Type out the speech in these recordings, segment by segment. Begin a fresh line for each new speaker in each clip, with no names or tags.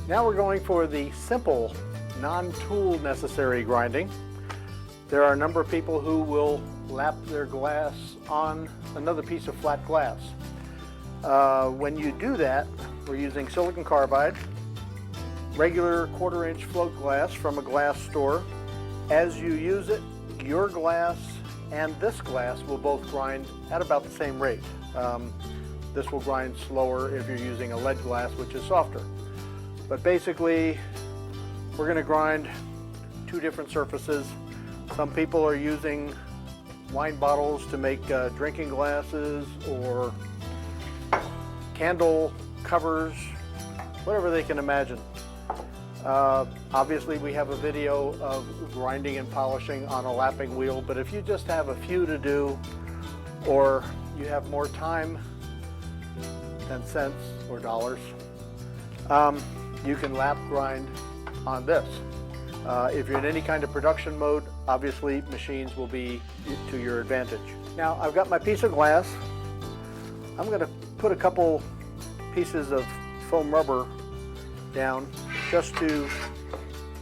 Now we're going for the simple, non-tool necessary grinding. There are a number of people who will lap their glass on another piece of flat glass. When you do that, we're using silicon carbide, regular 1/4 inch float glass from a glass store. As you use it, your glass and this glass will both grind at about the same rate. This will grind slower if you're using a lead glass, which is softer. But basically, we're going to grind two different surfaces. Some people are using wine bottles to make drinking glasses or candle covers, whatever they can imagine. Obviously, we have a video of grinding and polishing on a lapping wheel, but if you just have a few to do, or you have more time than cents or dollars, you can lap grind on this. If you're in any kind of production mode, obviously machines will be to your advantage. Now I've got my piece of glass. I'm going to put a couple pieces of foam rubber down just to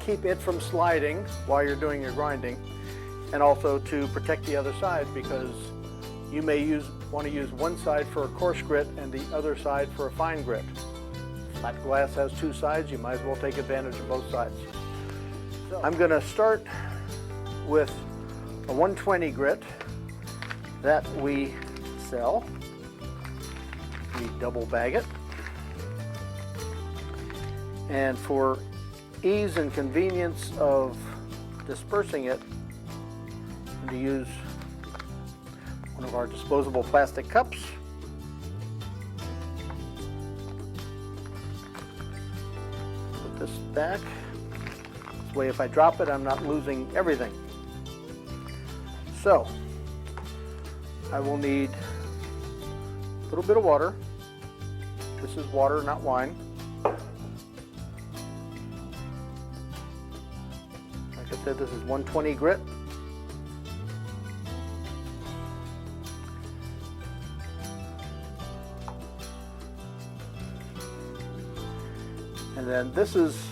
keep it from sliding while you're doing your grinding, and also to protect the other side, because you may want to use one side for a coarse grit and the other side for a fine grit. Flat glass has two sides, you might as well take advantage of both sides. So I'm going to start with a 120 grit that we sell. We double bag it. And for ease and convenience of dispersing it, I'm going to use one of our disposable plastic cups. Put this back. This way if I drop it, I'm not losing everything. So, I will need a little bit of water. This is water, not wine. Like I said, this is 120 grit. And then this is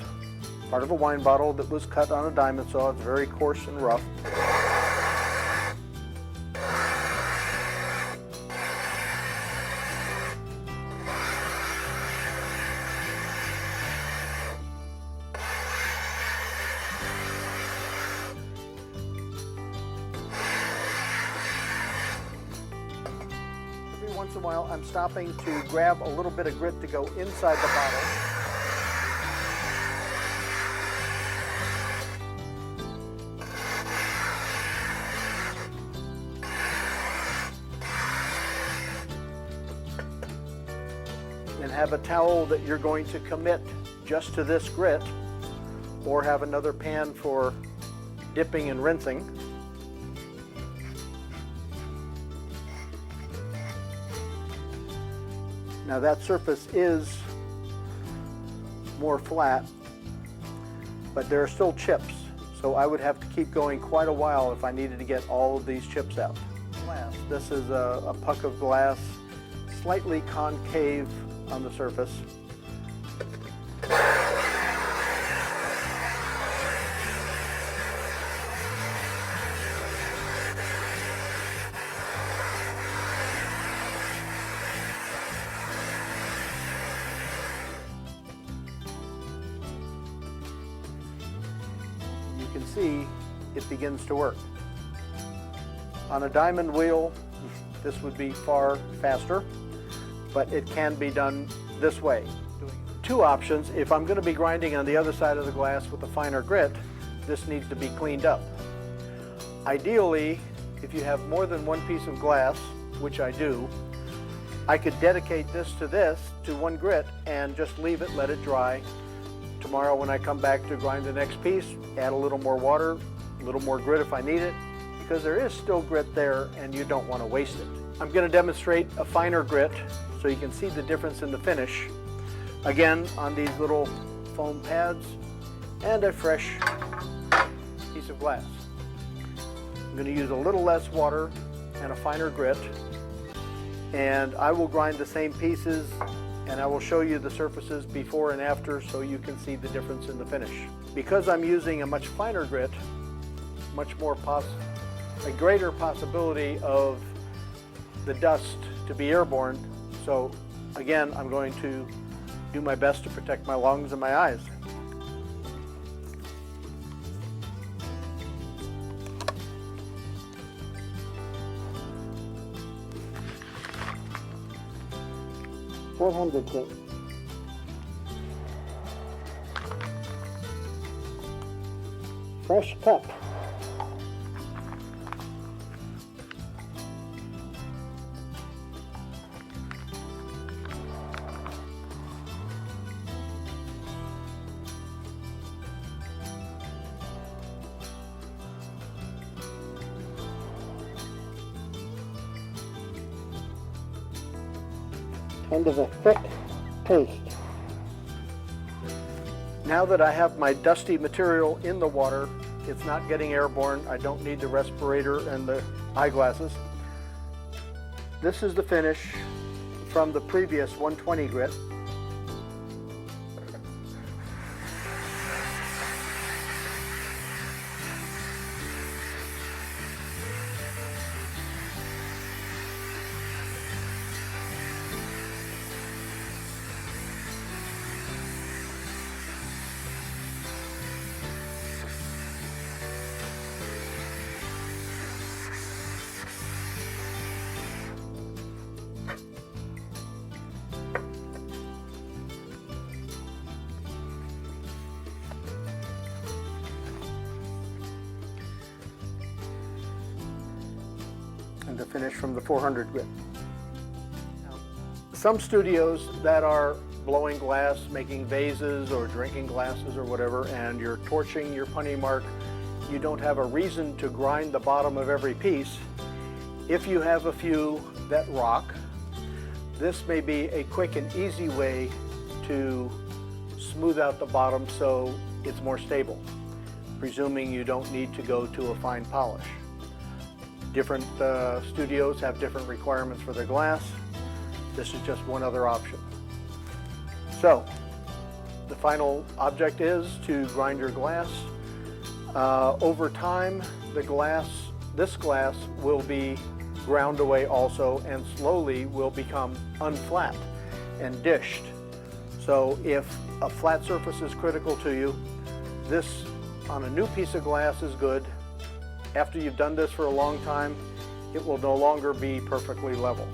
part of a wine bottle that was cut on a diamond saw. It's very coarse and rough. Every once in a while, I'm stopping to grab a little bit of grit to go inside the bottle. And have a towel that you're going to commit just to this grit, or have another pan for dipping and rinsing. Now that surface is more flat, but there are still chips, so I would have to keep going quite a while if I needed to get all of these chips out. This is a puck of glass, slightly concave on the surface. You can see it begins to work. On a diamond wheel, this would be far faster, but it can be done this way. Two options: if I'm going to be grinding on the other side of the glass with a finer grit, this needs to be cleaned up. Ideally, if you have more than one piece of glass, which I do, I could dedicate this to one grit and just leave it, let it dry. Tomorrow when I come back to grind the next piece, add a little more water, a little more grit if I need it, because there is still grit there and you don't want to waste it. I'm going to demonstrate a finer grit so you can see the difference in the finish. Again, on these little foam pads and a fresh piece of glass. I'm going to use a little less water and a finer grit, and I will grind the same pieces and I will show you the surfaces before and after so you can see the difference in the finish. Because I'm using a much finer grit, a greater possibility of the dust to be airborne. So again, I'm going to do my best to protect my lungs and my eyes. .400 grit. Fresh cup. Kind of a thick paste. Now that I have my dusty material in the water, it's not getting airborne. I don't need the respirator and the eyeglasses. This is the finish from the previous 120 grit. And the finish from the 400 grit. Some studios that are blowing glass, making vases or drinking glasses or whatever, and you're torching your punny mark, you don't have a reason to grind the bottom of every piece. If you have a few that rock, this may be a quick and easy way to smooth out the bottom so it's more stable, presuming you don't need to go to a fine polish. Different studios have different requirements for their glass. This is just one other option. So, the final object is to grind your glass. Over time, this glass will be ground away also and slowly will become unflat and dished. So if a flat surface is critical to you, this on a new piece of glass is good. After you've done this for a long time, it will no longer be perfectly level.